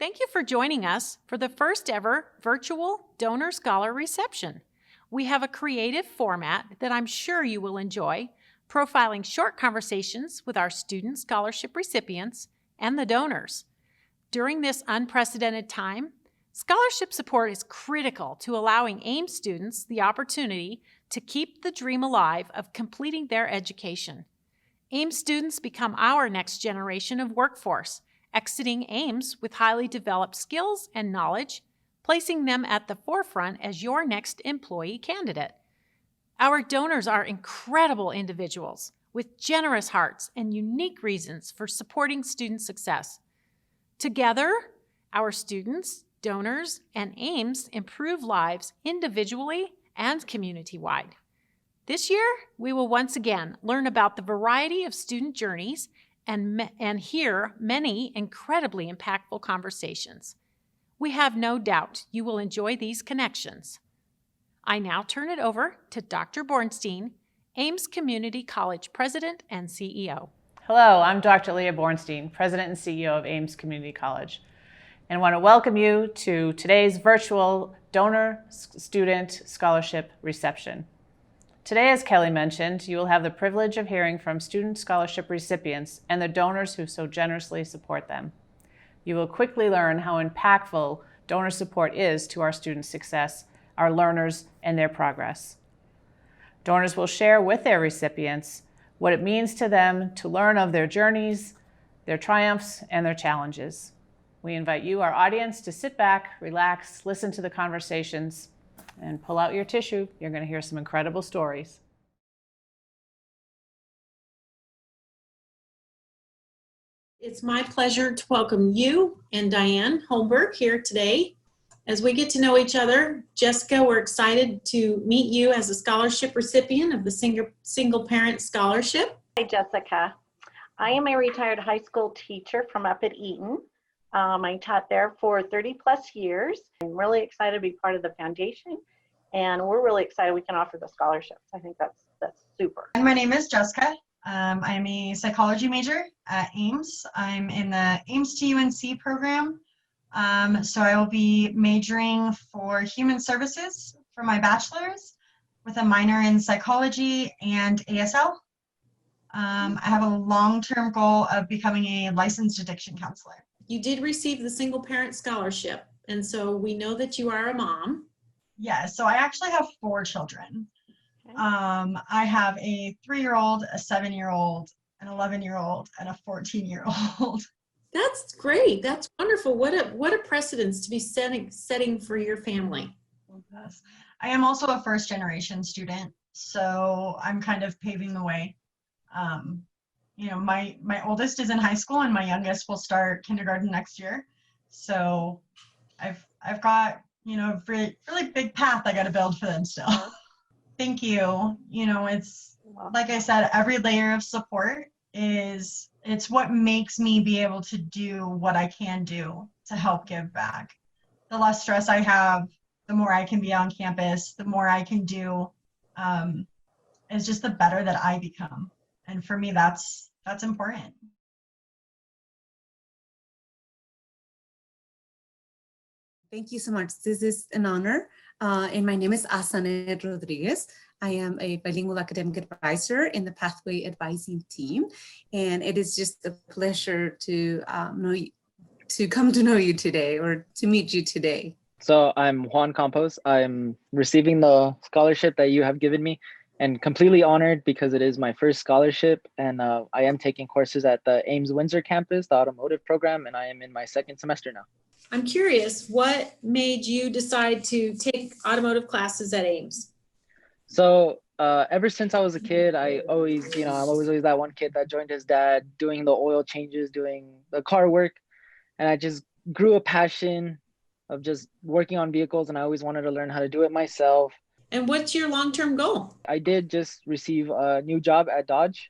Thank you for joining us for the first ever virtual Donor Scholar Reception. We have a creative format that I'm sure you will enjoy, profiling short conversations with our student scholarship recipients and the donors. During this unprecedented time, scholarship support is critical to allowing AIMS students the opportunity to keep the dream alive of completing their education. AIMS students become our next generation of workforce, exiting AIMS with highly developed skills and knowledge, placing them at the forefront as your next employee candidate. Our donors are incredible individuals with generous hearts and unique reasons for supporting student success. Together, our students, donors, and AIMS improve lives individually and community-wide. This year, we will once again learn about the variety of student journeys and hear many incredibly impactful conversations. We have no doubt you will enjoy these connections. I now turn it over to Dr. Bornstein, AIMS Community College President and CEO. Hello, I'm Dr. Leah Bornstein, President and CEO of AIMS Community College, and want to welcome you to today's virtual Donor Student Scholarship Reception. Today, as Kelly mentioned, you will have the privilege of hearing from student scholarship recipients and the donors who so generously support them. You will quickly learn how impactful donor support is to our student success, our learners, and their progress. Donors will share with their recipients what it means to them to learn of their journeys, their triumphs, and their challenges. We invite you, our audience, to sit back, relax, listen to the conversations, and pull out your tissue. You're going to hear some incredible stories. It's my pleasure to welcome you and Diane Holmberg here today. As we get to know each other, Jessica, we're excited to meet you as a scholarship recipient of the Single Parent Scholarship. Hi, Jessica. I am a retired high school teacher from up at Eaton. I taught there for 30 plus years. I'm really excited to be part of the foundation, and we're really excited we can offer the scholarships. I think that's super. And my name is Jessica. I'm a psychology major at AIMS. I'm in the AIMS to UNC program. So I will be majoring for human services for my bachelor's with a minor in psychology and ASL. I have a long-term goal of becoming a licensed addiction counselor. You did receive the Single Parent Scholarship, and so we know that you are a mom. Yeah, so I actually have 4 children. Okay. I have a 3-year-old, a 7-year-old, an 11-year-old, and a 14-year-old. That's great. That's wonderful. What a precedence to be setting for your family. Yes. I am also a first-generation student, so I'm kind of paving the way. You know, my oldest is in high school and my youngest will start kindergarten next year. So I've got, you know, a really big path I got to build for them still. Thank you. You know, it's like I said, every layer of support it's what makes me be able to do what I can do to help give back. The less stress I have, the more I can be on campus, the more I can do, it's just the better that I become. And for me, that's important. Thank you so much. This is an honor. And my name is Asane Rodriguez. I am a bilingual academic advisor in the Pathway Advising team. And it is just a pleasure to come to know you today or to meet you today. So I'm Juan Campos. I'm receiving the scholarship that you have given me and completely honored because it is my first scholarship. And I am taking courses at the AIMS Windsor campus, the automotive program, and I am in my 2nd semester now. I'm curious, what made you decide to take automotive classes at AIMS? So ever since I was a kid, I'm always that one kid that joined his dad doing the oil changes, doing the car work. And I just grew a passion of just working on vehicles, and I always wanted to learn how to do it myself. And what's your long-term goal? I did just receive a new job at Dodge,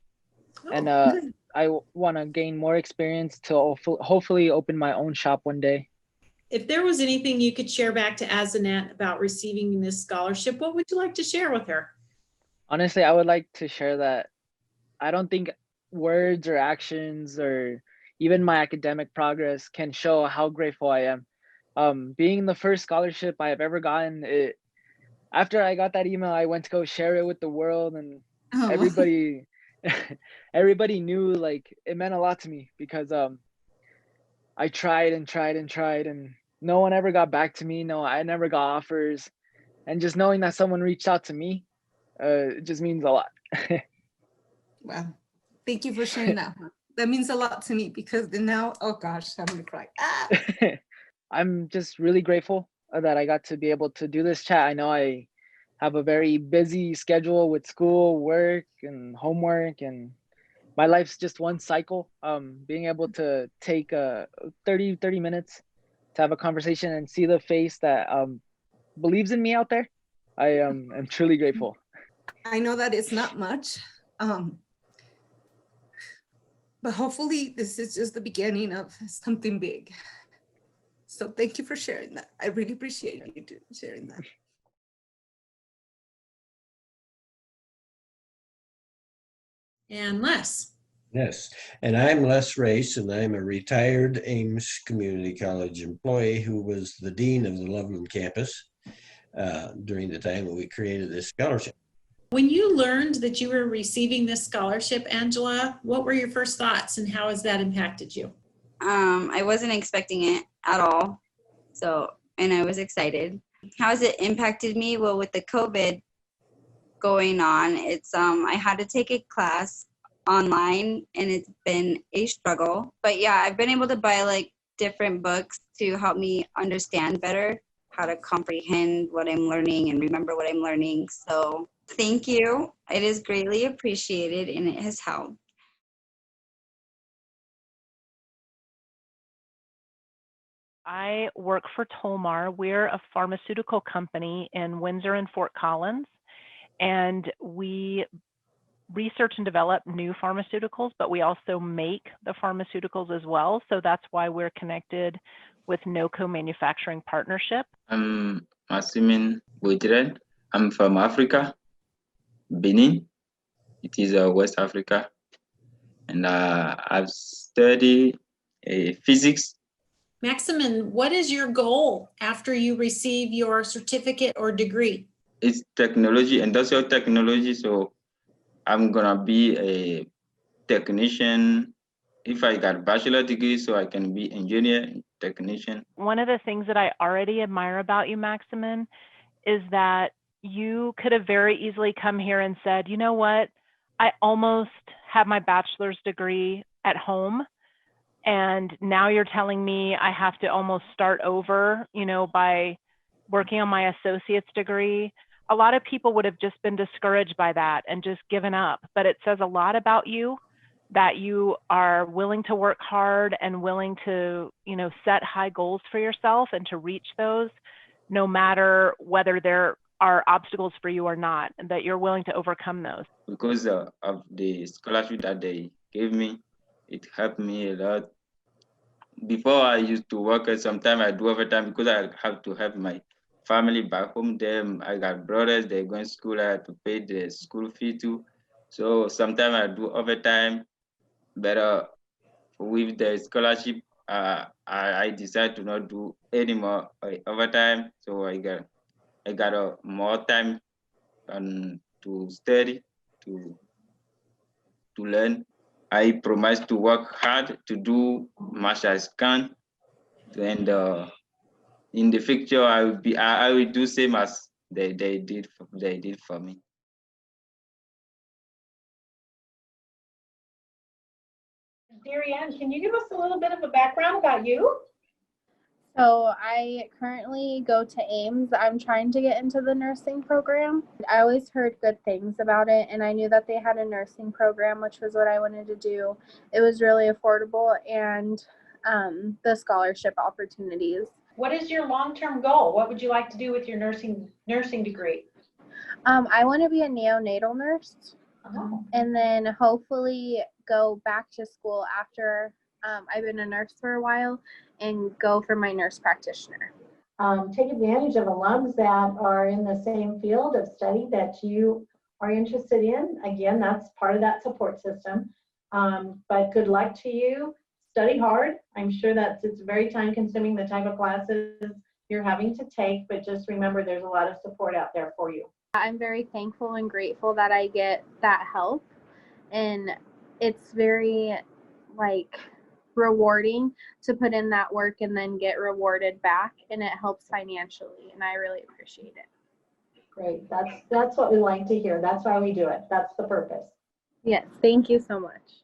and I want to gain more experience to hopefully open my own shop one day. If there was anything you could share back to Azanet about receiving this scholarship, what would you like to share with her? Honestly, I would like to share that I don't think words or actions or even my academic progress can show how grateful I am. Being the first scholarship I have ever gotten, after I got that email, I went to go share it with the world, and Oh. everybody everybody knew, like, it meant a lot to me because I tried and tried and tried, and no one ever got back to me. No, I never got offers, and just knowing that someone reached out to me, it just means a lot. Wow. Thank you for sharing that one. That means a lot to me because now, oh gosh, I'm gonna cry. Ah! I'm just really grateful that I got to be able to do this chat. I know I have a very busy schedule with school, work, and homework, and my life's just one cycle. Being able to take 30 minutes to have a conversation and see the face that believes in me out there, I am truly grateful. I know that it's not much, but hopefully this is just the beginning of something big. So thank you for sharing that. I really appreciate you sharing that. And Les. Yes, and I'm Les Race, and I'm a retired Ames Community College employee who was the dean of the Loveland campus during the time that we created this scholarship. When you learned that you were receiving this scholarship, Angela, what were your first thoughts and how has that impacted you? I wasn't expecting it at all. And I was excited. How has it impacted me? Well, with the COVID going on, I had to take a class online and it's been a struggle. But yeah, I've been able to buy like different books to help me understand better how to comprehend what I'm learning and remember what I'm learning. So thank you. It is greatly appreciated and it has helped. I work for Tolmar. We're a pharmaceutical company in Windsor and Fort Collins, and we research and develop new pharmaceuticals, but we also make the pharmaceuticals as well. So that's why we're connected with NOCO Manufacturing Partnership. I'm MAXIMIN. I'm from Africa, Benin. It is West Africa. And I've studied physics. Maximin, what is your goal after you receive your certificate or degree? It's technology, industrial technology. So I'm gonna be a technician. If I got bachelor degree, so I can be engineer, technician. One of the things that I already admire about you, Maximin, is that you could have very easily come here and said, you know what, I almost have my bachelor's degree at home. And now you're telling me I have to almost start over, you know, by working on my associate's degree. A lot of people would have just been discouraged by that and just given up. But it says a lot about you that you are willing to work hard and willing to, you know, set high goals for yourself and to reach those, no matter whether there are obstacles for you or not, and that you're willing to overcome those. Because of the scholarship that they gave me, it helped me a lot. Before I used to work, sometimes I do overtime because I have to help my family back home. Them, I got brothers, they're going to school, I have to pay the school fee too. So sometimes I do overtime, but with the scholarship, I decided to not do any more overtime. So I got more time to study, to learn. I promise to work hard to do much as can, and in the future I will do same as they did for me. Darryann, can you give us a little bit of a background about you? So I currently go to Ames. I'm trying to get into the nursing program. I always heard good things about it, and I knew that they had a nursing program, which was what I wanted to do. It was really affordable, and the scholarship opportunities. What is your long-term goal? What would you like to do with your nursing degree? I want to be a neonatal nurse, and then hopefully go back to school after I've been a nurse for a while and go for my nurse practitioner. Take advantage of alums that are in the same field of study that you are interested in. Again, that's part of that support system. But good luck to you. study hard. I'm sure that it's very time consuming, the type of classes you're having to take, but just remember there's a lot of support out there for you. I'm very thankful and grateful that I get that help, and it's very like rewarding to put in that work and then get rewarded back, and it helps financially, and I really appreciate it. Great. That's what we like to hear. That's why we do it. That's the purpose. Yes, thank you so much.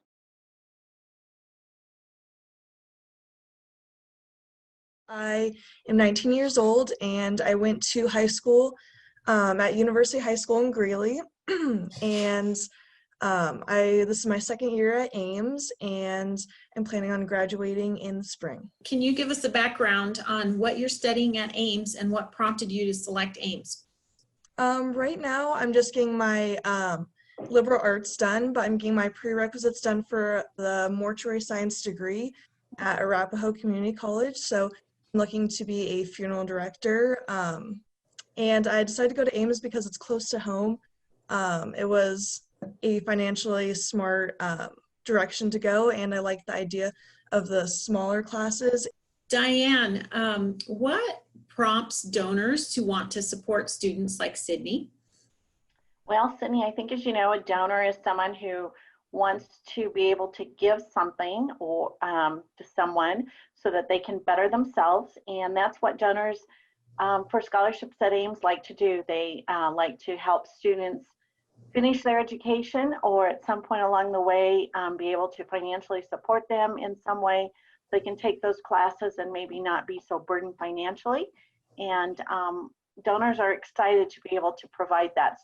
I am 19 years old and I went to high school at University High School in Greeley. And this is my second year at Ames, and I'm planning on graduating in the spring. Can you give us a background on what you're studying at Ames and what prompted you to select Ames? Right now, I'm just getting my liberal arts done, but I'm getting my prerequisites done for the mortuary science degree at Arapahoe Community College. So I'm looking to be a funeral director. And I decided to go to Ames because it's close to home. It was a financially smart direction to go, and I like the idea of the smaller classes. Diane, what prompts donors to want to support students like Sydney? Well, Sydney, I think as you know, a donor is someone who wants to be able to give something or to someone so that they can better themselves, and that's what donors for scholarships at Ames like to do. They like to help students finish their education, or at some point along the way be able to financially support them in some way so they can take those classes and maybe not be so burdened financially. And donors are excited to be able to provide that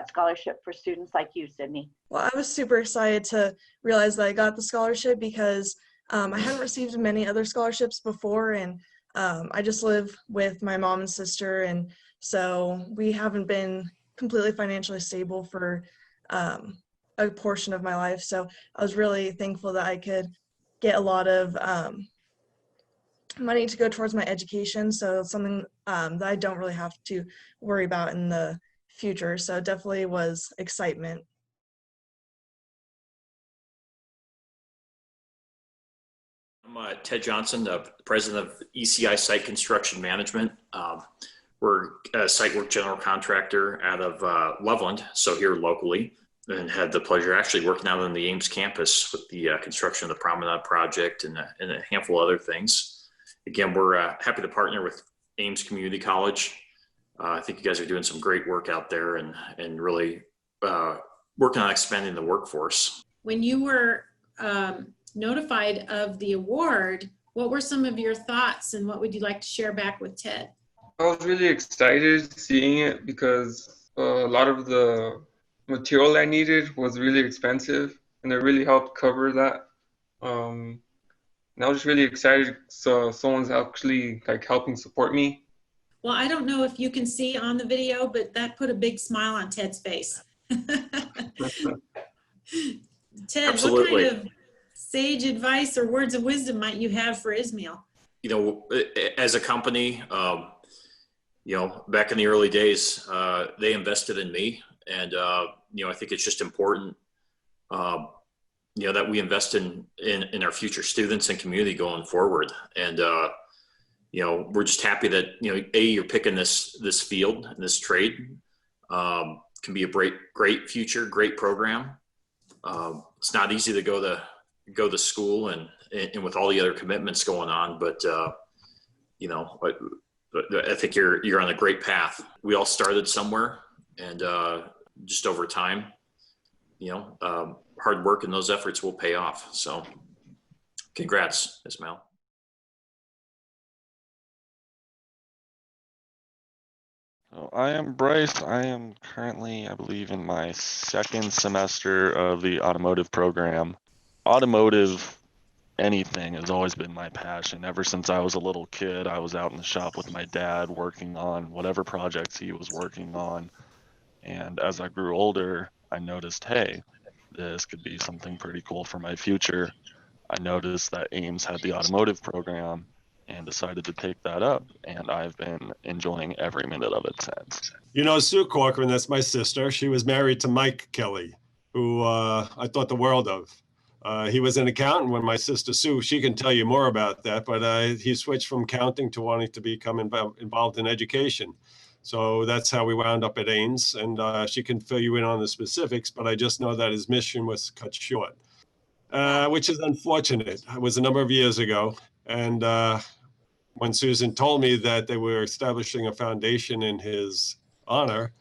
scholarship for students like you, Sydney. Well, I was super excited to realize that I got the scholarship because I hadn't received many other scholarships before, and I just live with my mom and sister, and so we haven't been completely financially stable for a portion of my life. So I was really thankful that I could get a lot of money to go towards my education. So it's something that I don't really have to worry about in the future. So it definitely was excitement. I'm Ted Johnson, the president of ECI Site Construction Management. We're a site work general contractor out of Loveland, so here locally, and had the pleasure actually working out on the Ames campus with the construction of the Promenade project and a handful of other things. Again, we're happy to partner with Ames Community College. I think you guys are doing some great work out there and really working on expanding the workforce. When you were notified of the award, what were some of your thoughts and what would you like to share back with Ted? I was really excited seeing it because a lot of the material I needed was really expensive, and it really helped cover that. And I was just really excited, so someone's actually like helping support me. Well, I don't know if you can see on the video, but that put a big smile on Ted's face. Ted, Absolutely. What kind of sage advice or words of wisdom might you have for ISMAEL? You know, as a company, you know, back in the early days, they invested in me, and you know, I think it's just important, you know, that we invest in our future students and community going forward. And you know, we're just happy that, you know, you're picking this field and this trade. Can be a great future, great program. It's not easy to go to school and with all the other commitments going on, but you know, I think you're on a great path. We all started somewhere, and just over time, you know, hard work and those efforts will pay off. So congrats, ISMAEL. So I am Bryce. I am currently, I believe, in my second semester of the automotive program. Automotive, anything has always been my passion. Ever since I was a little kid, I was out in the shop with my dad working on whatever projects he was working on. And as I grew older, I noticed, hey, this could be something pretty cool for my future. I noticed that Ames had the automotive program and decided to take that up, and I've been enjoying every minute of it since. You know, Sue Corcoran, that's my sister. She was married to Mike Kelly, who I thought the world of. He was an accountant when my sister Sue, she can tell you more about that, but he switched from counting to wanting to become involved in education. So that's how we wound up at Ames, and she can fill you in on the specifics, but I just know that his mission was cut short, which is unfortunate. It was a number of years ago, and when Susan told me that they were establishing a foundation in his honor,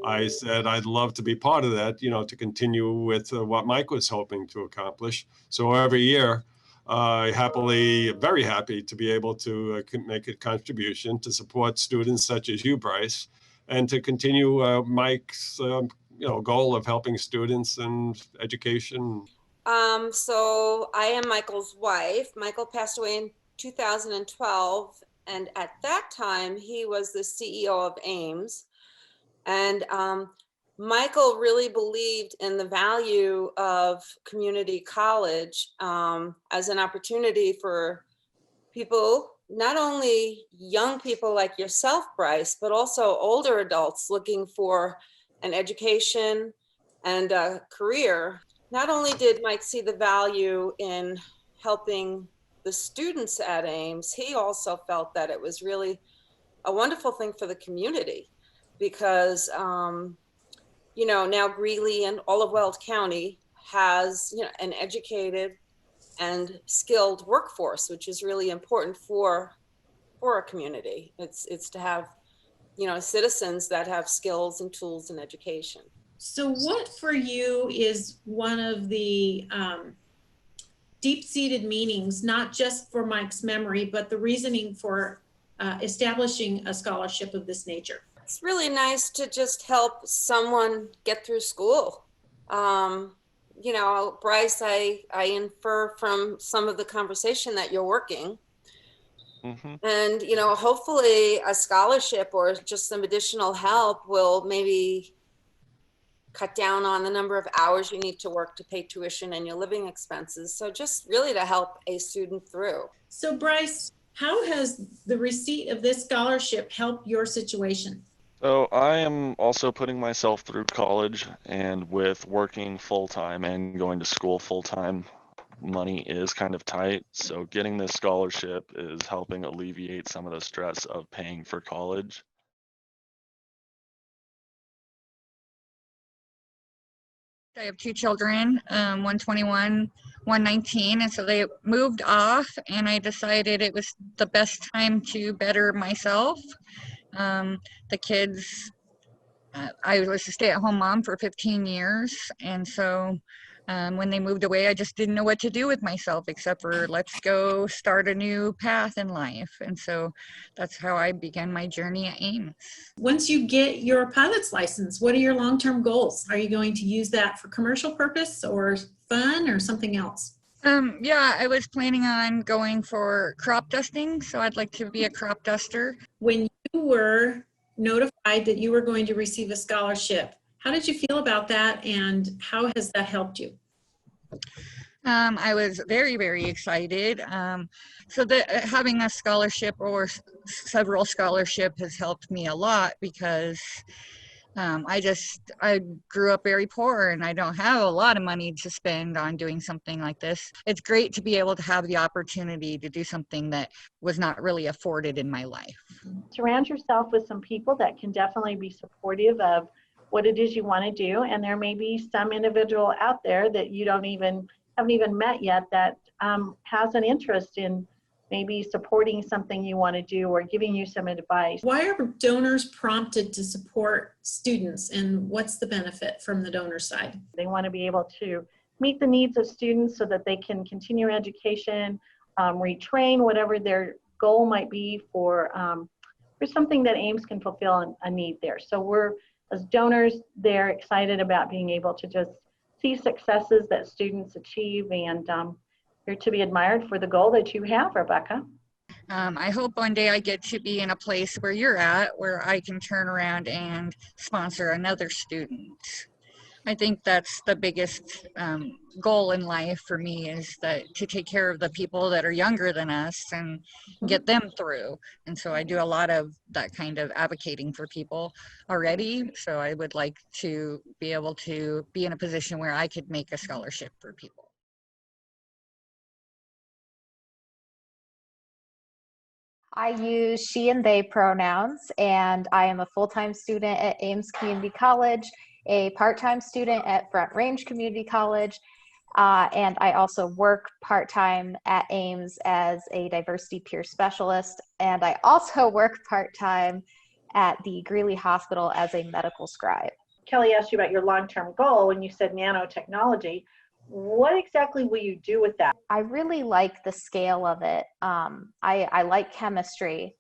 I said, I'd love to be part of that, you know, to continue with what Mike was hoping to accomplish. So every year, very happy to be able to make a contribution to support students such as you, Bryce, and to continue Mike's, goal of helping students and education. So I am Michael's wife. Michael passed away in 2012, and at that time, he was the CEO of Ames. And Michael really believed in the value of community college as an opportunity for people, not only young people like yourself, Bryce, but also older adults looking for an education and a career. Not only did Mike see the value in helping the students at Ames, he also felt that it was really a wonderful thing for the community. Because, now Greeley and all of Weld County has, an educated and skilled workforce, which is really important for a community. It's to have, citizens that have skills and tools and education. So what for you is one of the deep-seated meanings, not just for Mike's memory, but the reasoning for establishing a scholarship of this nature? It's really nice to just help someone get through school. Bryce, I infer from some of the conversation that you're working. Mm-hmm. And, hopefully a scholarship or just some additional help will maybe cut down on the number of hours you need to work to pay tuition and your living expenses. So just really to help a student through. So Bryce, how has the receipt of this scholarship helped your situation? So I am also putting myself through college, and with working full-time and going to school full-time, money is kind of tight. So getting this scholarship is helping alleviate some of the stress of paying for college. I have two children, 121, 119, and so they moved off, and I decided it was the best time to better myself. The kids, I was a stay-at-home mom for 15 years, and so when they moved away, I just didn't know what to do with myself except for let's go start a new path in life. And so that's how I began my journey at Ames. Once you get your pilot's license, what are your long-term goals? Are you going to use that for commercial purpose or fun or something else? Yeah, I was planning on going for crop dusting, so I'd like to be a crop duster. When you were notified that you were going to receive a scholarship, how did you feel about that, and how has that helped you? I was very, very excited. So having a scholarship or several scholarships has helped me a lot because I grew up very poor and I don't have a lot of money to spend on doing something like this. It's great to be able to have the opportunity to do something that was not really afforded in my life. Surround yourself with some people that can definitely be supportive of what it is you want to do, and there may be some individual out there that you haven't even met yet that has an interest in maybe supporting something you want to do or giving you some advice. Why are donors prompted to support students, and what's the benefit from the donor side? They want to be able to meet the needs of students so that they can continue education, retrain, whatever their goal might be for something that Ames can fulfill a need there. So we're, as donors, they're excited about being able to just see successes that students achieve, and you're to be admired for the goal that you have, Rebecca. I hope one day I get to be in a place where you're at, where I can turn around and sponsor another student. I think that's the biggest goal in life for me, is that to take care of the people that are younger than us and get them through. And so I do a lot of that kind of advocating for people already. So I would like to be able to be in a position where I could make a scholarship for people. I use she and they pronouns, and I am a full-time student at Ames Community College, a part-time student at Front Range Community College, and I also work part-time at Ames as a diversity peer specialist, and I also work part-time at the Greeley Hospital as a medical scribe. Kelly asked you about your long-term goal when you said nanotechnology. What exactly will you do with that? I really like the scale of it. I like chemistry,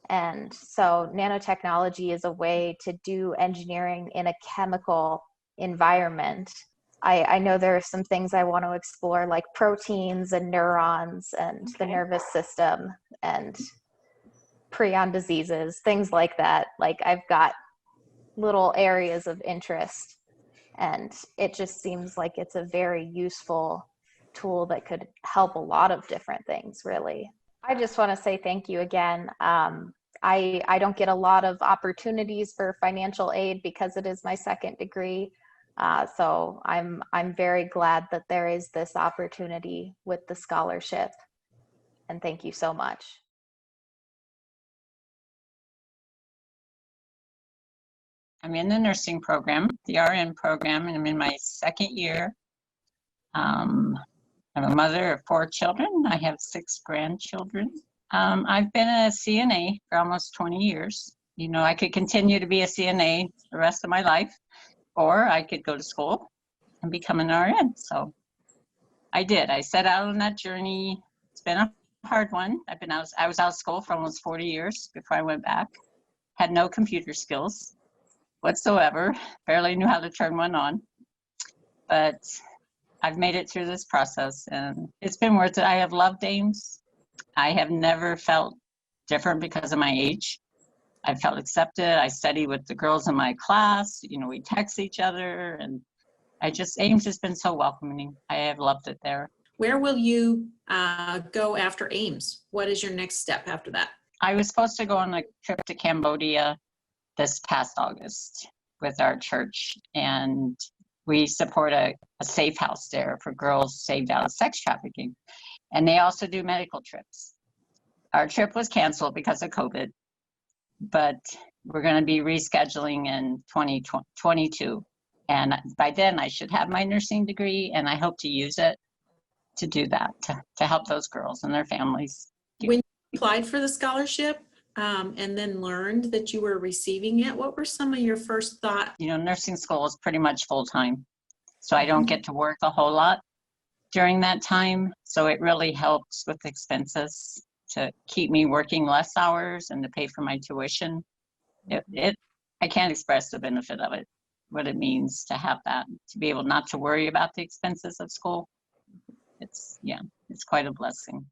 and so nanotechnology is a way to do engineering in a chemical environment. I know there are some things I want to explore, like proteins and neurons and the nervous system and prion diseases, things like that. Like, I've got little areas of interest, and it just seems like it's a very useful tool that could help a lot of different things, really. I just want to say thank you again. I don't get a lot of opportunities for financial aid because it is my second degree. So I'm very glad that there is this opportunity with the scholarship, and thank you so much. I'm in the nursing program, the RN program, and I'm in my second year. I'm a mother of 4 children. I have 6 grandchildren. I've been a CNA for almost 20 years. You know, I could continue to be a CNA the rest of my life, or I could go to school and become an RN. So I did. I set out on that journey. It's been a hard one. I was out of school for almost 40 years before I went back. Had no computer skills whatsoever. Barely knew how to turn one on. But I've made it through this process, and it's been worth it. I have loved Ames. I have never felt different because of my age. I felt accepted. I study with the girls in my class. You know, we text each other, and Ames has been so welcoming. I have loved it there. Where will you go after Ames? What is your next step after that? I was supposed to go on a trip to Cambodia this past August with our church, and we support a safe house there for girls saved out of sex trafficking. And they also do medical trips. Our trip was canceled because of COVID, but we're going to be rescheduling in 2022. And by then I should have my nursing degree, and I hope to use it to do that, to help those girls and their families. When you applied for the scholarship and then learned that you were receiving it, what were some of your first thoughts? You know, nursing school is pretty much full-time, so I don't get to work a whole lot during that time. So it really helps with expenses to keep me working less hours and to pay for my tuition. I can't express the benefit of it, what it means to have that, to be able not to worry about the expenses of school. It's quite a blessing.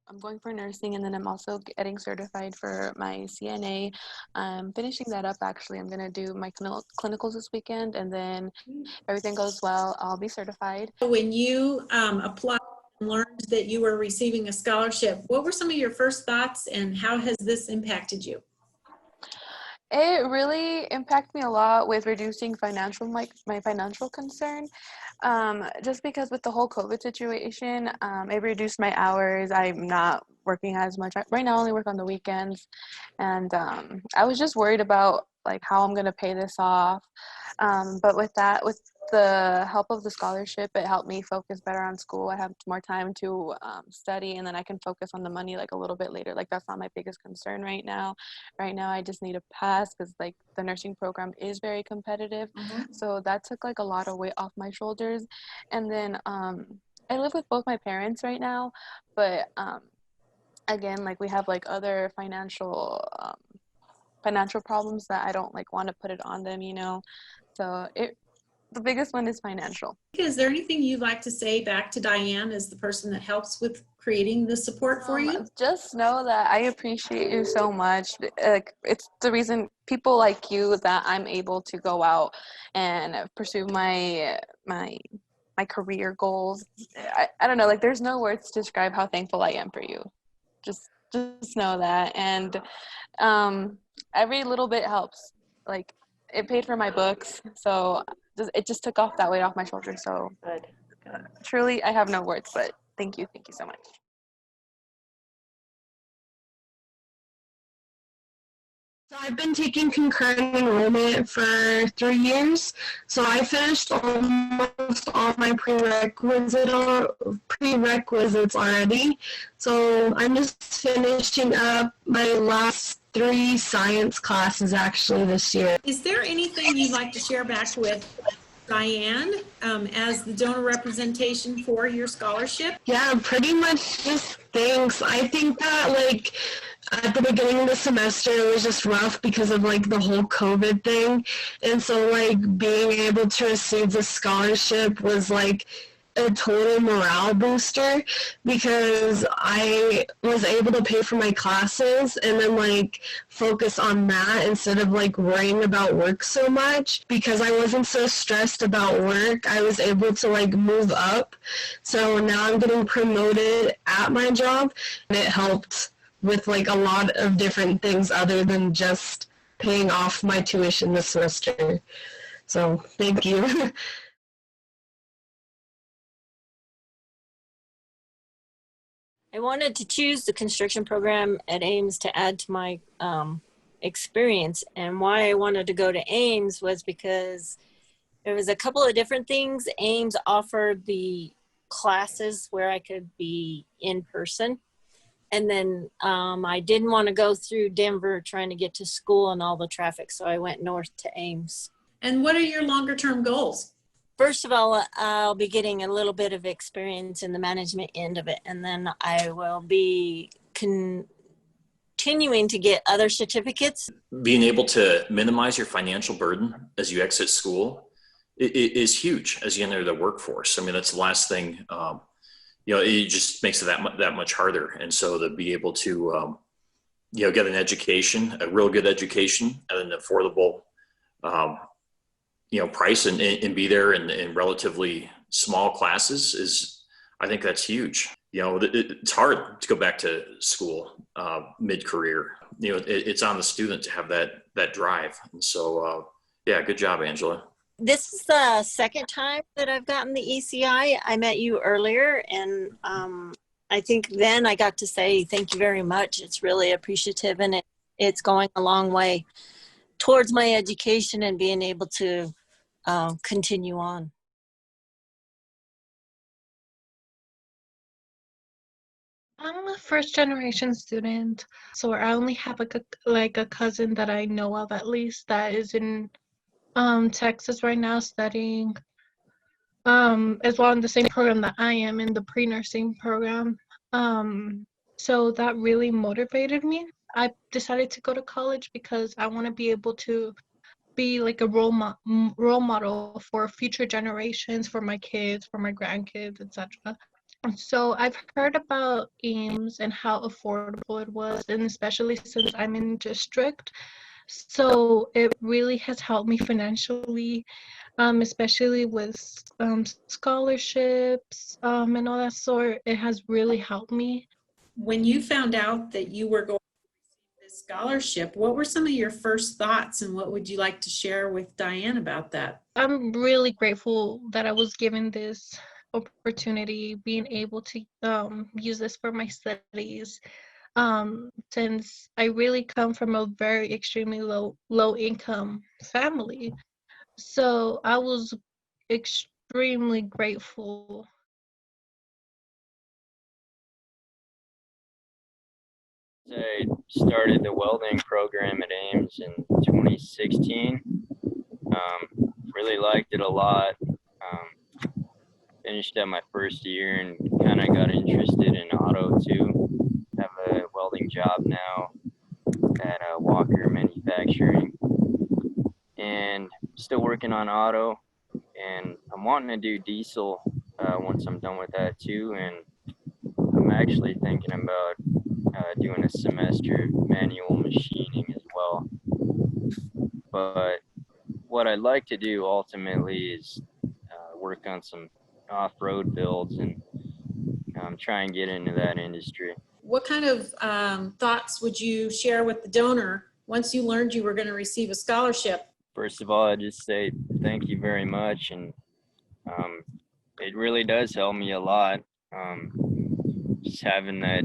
I'm going for nursing, and then I'm also getting certified for my CNA. I'm finishing that up, actually. I'm going to do my clinicals this weekend, and then if everything goes well, I'll be certified. When you applied and learned that you were receiving a scholarship, what were some of your first thoughts, and how has this impacted you? It really impacted me a lot with reducing my financial concern. Just because with the whole COVID situation, it reduced my hours. I'm not working as much. Right now I only work on the weekends. And I was just worried about like how I'm going to pay this off. But with the help of the scholarship, it helped me focus better on school. I have more time to study, and then I can focus on the money like a little bit later. Like, that's not my biggest concern right now. Right now I just need to pass, because like the nursing program is very competitive. So that took like a lot of weight off my shoulders. And then I live with both my parents right now, but again, like we have like other financial problems that I don't like want to put it on them, you know. So the biggest one is financial. Is there anything you'd like to say back to Diane as the person that helps with creating the support for you? Just know that I appreciate you so much. Like, it's the reason, people like you, that I'm able to go out and pursue my career goals. I don't know, like there's no words to describe how thankful I am for you. Just know that. And every little bit helps. Like, it paid for my books, so it just took off that weight off my shoulders. So good. Truly, I have no words, but thank you so much. So I've been taking concurrent enrollment for 3 years. So I finished almost all my prerequisites already. So I'm just finishing up my last 3 science classes actually this year. Is there anything you'd like to share back with Diane as the donor representation for your scholarship? Yeah, pretty much just thanks. I think that like at the beginning of the semester it was just rough because of like the whole COVID thing. And so like being able to receive the scholarship was like a total morale booster because I was able to pay for my classes and then like focus on that instead of like worrying about work so much. Because I wasn't so stressed about work, I was able to like move up. So now I'm getting promoted at my job, and it helped with like a lot of different things other than just paying off my tuition this semester. So thank you. I wanted to choose the construction program at Ames to add to my experience. And why I wanted to go to Ames was because there was a couple of different things. Ames offered the classes where I could be in person. And then I didn't want to go through Denver trying to get to school and all the traffic. So I went north to Ames. And what are your longer term goals? First of all, I'll be getting a little bit of experience in the management end of it, and then I will be continuing to get other certificates. Being able to minimize your financial burden as you exit school is huge as you enter the workforce. I mean, that's the last thing, you know, it just makes it that much harder. And so to be able to, you know, get an education, a real good education at an affordable, you know, price and be there in relatively small classes is, I think that's huge. You know, it's hard to go back to school mid-career. You know, it's on the student to have that drive. And so, yeah, good job, Angela. This is the second time that I've gotten the ECI. I met you earlier, and I think then I got to say thank you very much. It's really appreciative, and it's going a long way towards my education and being able to continue on. I'm a first generation student, so I only have a cousin that I know of at least that is in Texas right now studying as well in the same program that I am in, the pre-nursing program. So that really motivated me. I decided to go to college because I want to be able to be like a role model for future generations, for my kids, for my grandkids, etc. So I've heard about Ames and how affordable it was, and especially since I'm in district. So it really has helped me financially, especially with scholarships and all that sort. It has really helped me. When you found out that you were going to receive this scholarship, what were some of your first thoughts, and what would you like to share with Diane about that? I'm really grateful that I was given this opportunity, being able to use this for my studies, since I really come from a very extremely low income family. So I was extremely grateful. I started the welding program at Ames in 2016. Really liked it a lot. Finished up my first year and kind of got interested in auto too. Have a welding job now at Walker Manufacturing, and still working on auto. And I'm wanting to do diesel once I'm done with that too. And I'm actually thinking about doing a semester of manual machining as well. But what I'd like to do ultimately is work on some off-road builds and try and get into that industry. What kind of thoughts would you share with the donor once you learned you were going to receive a scholarship? First of all, I just say thank you very much, and it really does help me a lot. Just having that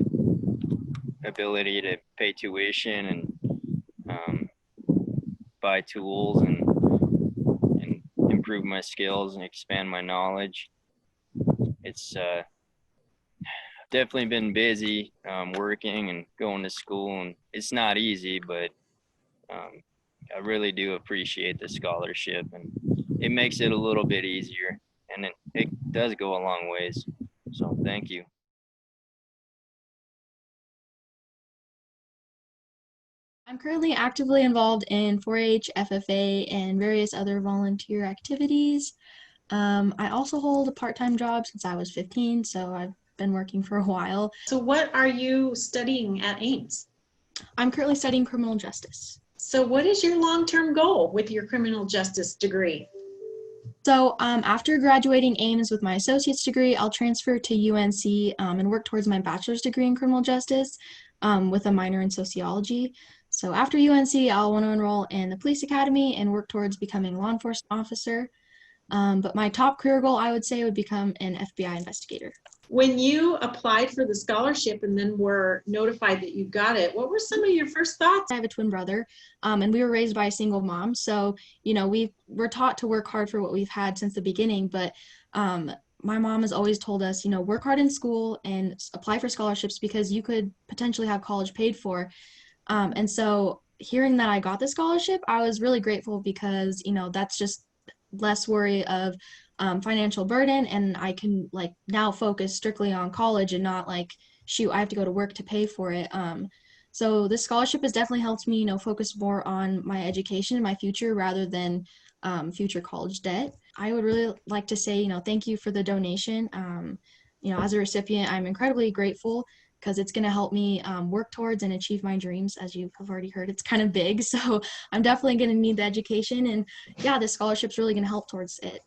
ability to pay tuition and buy tools and improve my skills and expand my knowledge. It's definitely been busy working and going to school, and it's not easy, but I really do appreciate the scholarship, and it makes it a little bit easier, and it does go a long ways. So thank you. I'm currently actively involved in 4-H, FFA, and various other volunteer activities. I also hold a part-time job since I was 15, so I've been working for a while. So what are you studying at Ames? I'm currently studying criminal justice. So what is your long-term goal with your criminal justice degree? So after graduating Ames with my associate's degree, I'll transfer to UNC and work towards my bachelor's degree in criminal justice with a minor in sociology. So after UNC, I'll want to enroll in the police academy and work towards becoming a law enforcement officer. But my top career goal, I would say, would become an FBI investigator. When you applied for the scholarship and then were notified that you got it, what were some of your first thoughts? I have a twin brother, and we were raised by a single mom. So, you know, we're taught to work hard for what we've had since the beginning. But my mom has always told us, you know, work hard in school and apply for scholarships because you could potentially have college paid for. And so hearing that I got the scholarship, I was really grateful because, you know, that's just less worry of financial burden, and I can like now focus strictly on college and not like, shoot, I have to go to work to pay for it. So this scholarship has definitely helped me, you know, focus more on my education and my future rather than future college debt. I would really like to say, you know, thank you for the donation. You know, as a recipient, I'm incredibly grateful because it's going to help me work towards and achieve my dreams. As you have already heard, it's kind of big. So I'm definitely going to need the education. And yeah, this scholarship's really going to help towards it.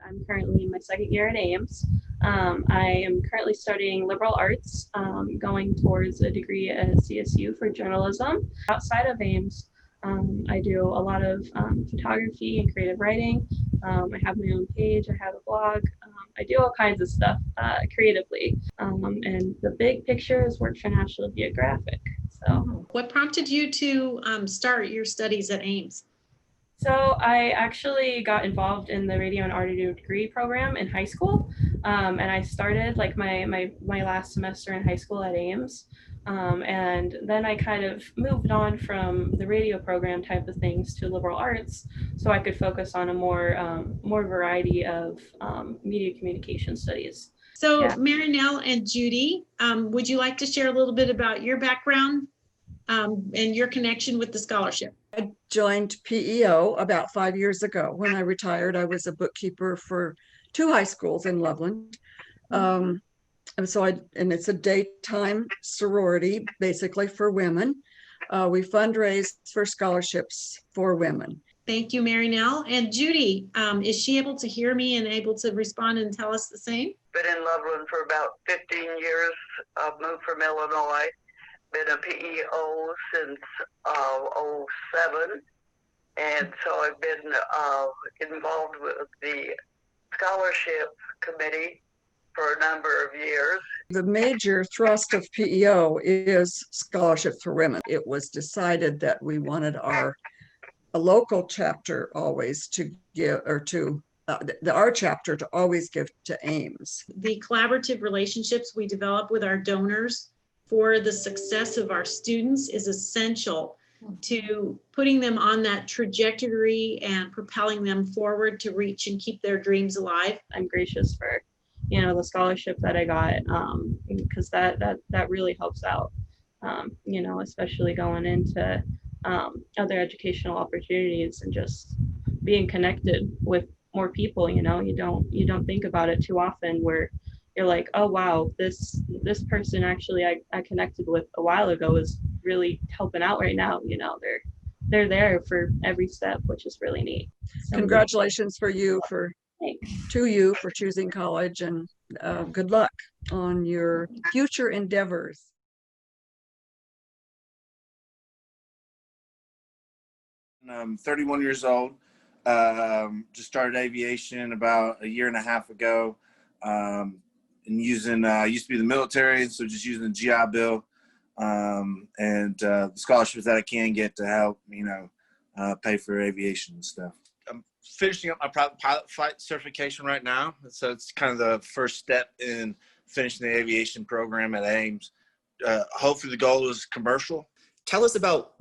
I'm currently in my second year at Ames. I am currently studying liberal arts, going towards a degree at CSU for journalism. Outside of Ames, I do a lot of photography and creative writing. I have my own page, I have a blog. I do all kinds of stuff creatively. And the big picture is work for National Geographic. So, what prompted you to start your studies at Ames? So I actually got involved in the radio and audio degree program in high school. And I started like my last semester in high school at Ames. And then I kind of moved on from the radio program type of things to liberal arts, so I could focus on a more variety of media communication studies. So Yeah. Marinelle and Judy, would you like to share a little bit about your background and your connection with the scholarship? I joined PEO about 5 years ago. When I retired, I was a bookkeeper for 2 high schools in Loveland. And it's a daytime sorority, basically for women. We fundraise for scholarships for women. Thank you, Marinelle. And Judy, is she able to hear me and able to respond and tell us the same? Been in Loveland for about 15 years. I've moved from Illinois. Been a PEO since 07, and so I've been involved with the scholarship committee for a number of years. The major thrust of PEO is scholarships for women. It was decided that we wanted a local chapter always to give, or to our chapter to always give to Ames. The collaborative relationships we develop with our donors for the success of our students is essential to putting them on that trajectory and propelling them forward to reach and keep their dreams alive. I'm gracious for, you know, the scholarship that I got, because that really helps out, you know, especially going into other educational opportunities and just being connected with more people. You know, you don't think about it too often where you're like, oh wow, this person actually I connected with a while ago is really helping out right now. You know, they're there for every step, which is really neat. So, Congratulations to you for choosing college, and good luck on your future endeavors. I'm 31 years old. Just started aviation about a year and a half ago. And using, I used to be in the military, so just using the GI Bill and the scholarships that I can get to help, pay for aviation and stuff. I'm finishing up my private pilot flight certification right now. So it's kind of the first step in finishing the aviation program at Ames. Hopefully the goal is commercial. Tell us about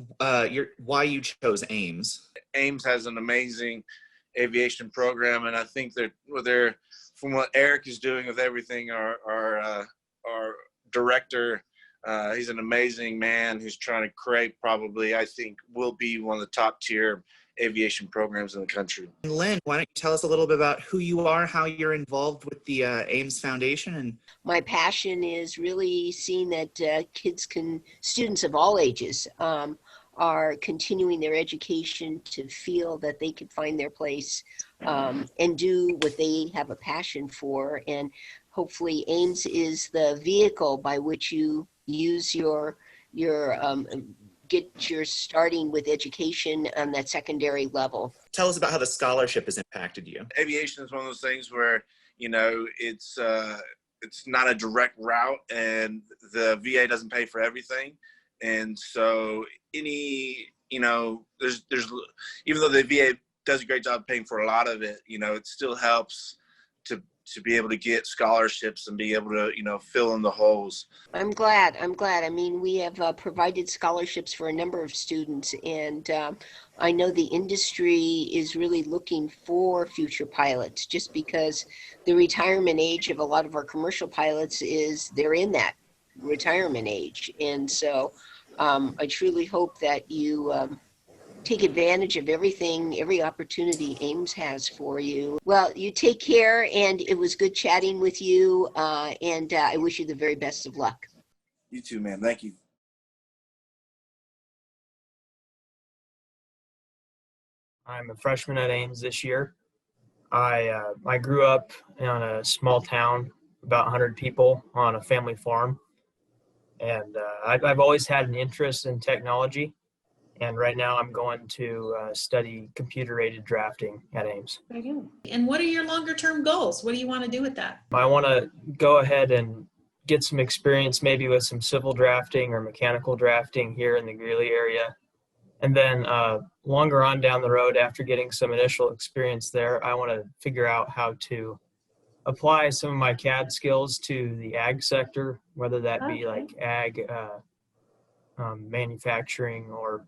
why you chose Ames. Ames has an amazing aviation program, and I think they're from what Eric is doing with everything, our director, he's an amazing man who's trying to create probably, I think, will be one of the top tier aviation programs in the country. And Lynn, why don't you tell us a little bit about who you are, how you're involved with the Ames Foundation? And my passion is really seeing that students of all ages are continuing their education to feel that they could find their place and do what they have a passion for. And hopefully Ames is the vehicle by which you use get your starting with education on that secondary level. Tell us about how the scholarship has impacted you. Aviation is one of those things where, it's not a direct route and the VA doesn't pay for everything. And so there's even though the VA does a great job paying for a lot of it, it still helps to be able to get scholarships and be able to, fill in the holes. I'm glad. I mean, we have provided scholarships for a number of students, and I know the industry is really looking for future pilots just because the retirement age of a lot of our commercial pilots they're in that retirement age. And so I truly hope that you take advantage of every opportunity Ames has for you. Well, you take care, and it was good chatting with you, and I wish you the very best of luck. You too, man. Thank you. I'm a freshman at Ames this year. I grew up in a small town, about 100 people, on a family farm. And I've always had an interest in technology. And right now I'm going to study computer-aided drafting at Ames. And what are your longer term goals? What do you want to do with that? I want to go ahead and get some experience maybe with some civil drafting or mechanical drafting here in the Greeley area. And then longer on down the road, after getting some initial experience there, I want to figure out how to apply some of my CAD skills to the ag sector, whether that be like ag manufacturing, or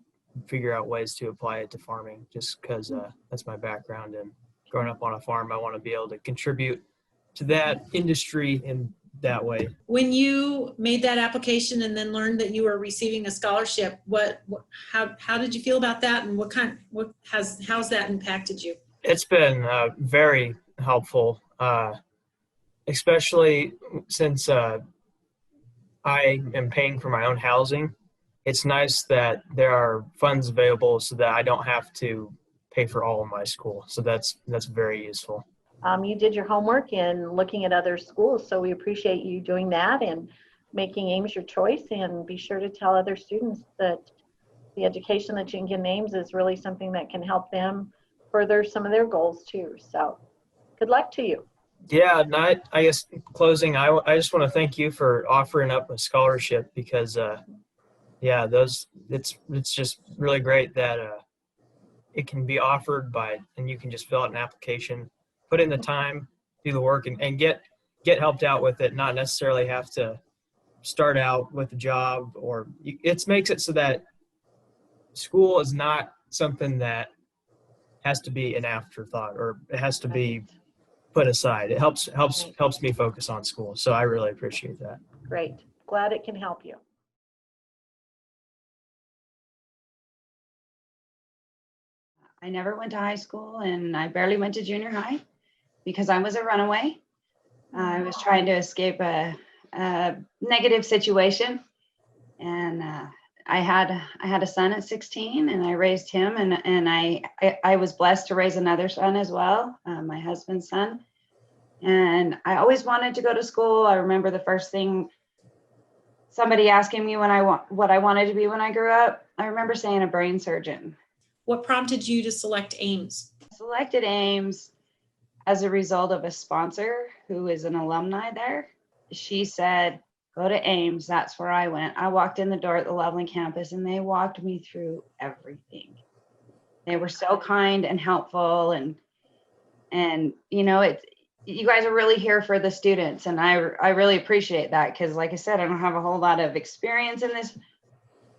figure out ways to apply it to farming, just because that's my background. And growing up on a farm, I want to be able to contribute to that industry in that way. When you made that application and then learned that you were receiving a scholarship, how did you feel about that, and how's that impacted you? It's been very helpful, especially since I am paying for my own housing. It's nice that there are funds available so that I don't have to pay for all of my school. So that's very useful. You did your homework in looking at other schools, so we appreciate you doing that and making Ames your choice. And be sure to tell other students that the education that you can get in Ames is really something that can help them further some of their goals too. So good luck to you. Yeah, I guess closing, I just want to thank you for offering up a scholarship, because yeah, it's just really great that it can be offered and you can just fill out an application, put in the time, do the work, and get helped out with it, not necessarily have to start out with a job. Or it makes it so that school is not something that has to be an afterthought, or it has to be put aside. It helps me focus on school. So I really appreciate that. Great. Glad it can help you. I never went to high school, and I barely went to junior high because I was a runaway. I was trying to escape a negative situation, and I had a son at 16, and I raised him, and I was blessed to raise another son as well, my husband's son. And I always wanted to go to school. I remember the first thing somebody asking me what I wanted to be when I grew up. I remember saying a brain surgeon. What prompted you to select Ames? Selected Ames as a result of a sponsor who is an alumni there. She said, go to Ames. That's where I went. I walked in the door at the Loveland campus and they walked me through everything. They were so kind and helpful, and you know, it's, you guys are really here for the students, and I really appreciate that, because like I said, I don't have a whole lot of experience in this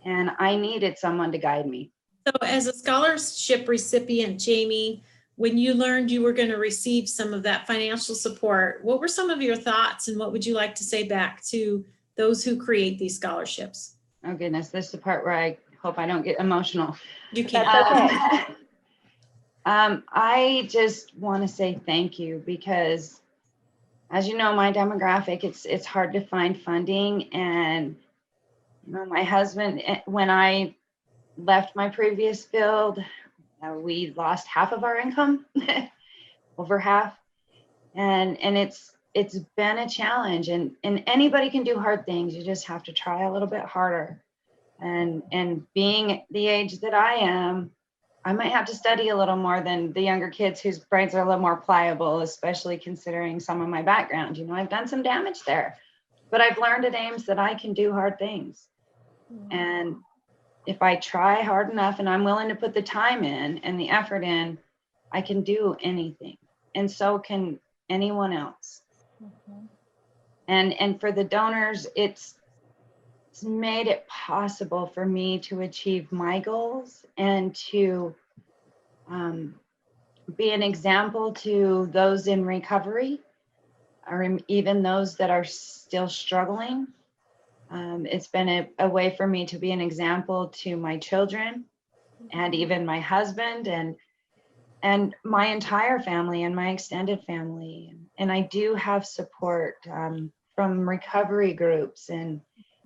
and I needed someone to guide me. So as a scholarship recipient, Jamie, when you learned you were going to receive some of that financial support, what were some of your thoughts, and what would you like to say back to those who create these scholarships? Oh goodness, this is the part where I hope I don't get emotional. You can't. That's okay. I just want to say thank you, because as you know, my demographic, it's hard to find funding. And you know, my husband, when I left my previous field, we lost half of our income, over half. And it's been a challenge, and anybody can do hard things. You just have to try a little bit harder. And being the age that I am, I might have to study a little more than the younger kids whose brains are a little more pliable, especially considering some of my background. You know, I've done some damage there, but I've learned at Ames that I can do hard things. And if I try hard enough and I'm willing to put the time in and the effort in, I can do anything. And so can anyone else. And for the donors, it's made it possible for me to achieve my goals and to be an example to those in recovery, or even those that are still struggling. It's been a way for me to be an example to my children and even my husband and my entire family and my extended family. And I do have support from recovery groups, and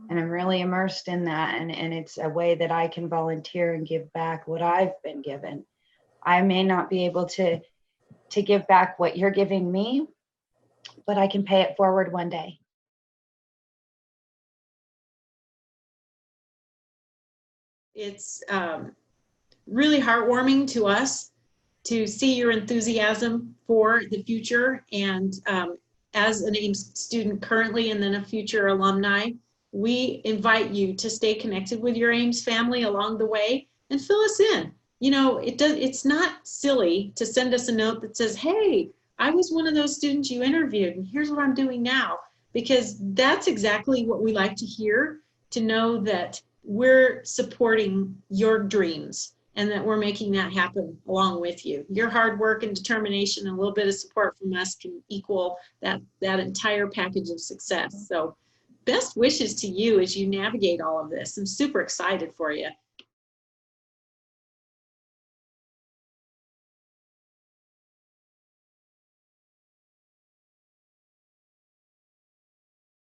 I'm really immersed in that. And it's a way that I can volunteer and give back what I've been given. I may not be able to give back what you're giving me, but I can pay it forward one day. It's really heartwarming to us to see your enthusiasm for the future. And as an Ames student currently, and then a future alumni, we invite you to stay connected with your Ames family along the way and fill us in. You know, it's not silly to send us a note that says, hey, I was one of those students you interviewed and here's what I'm doing now, because that's exactly what we like to hear, to know that we're supporting your dreams and that we're making that happen along with you. Your hard work and determination and a little bit of support from us can equal that entire package of success. So best wishes to you as you navigate all of this. I'm super excited for you.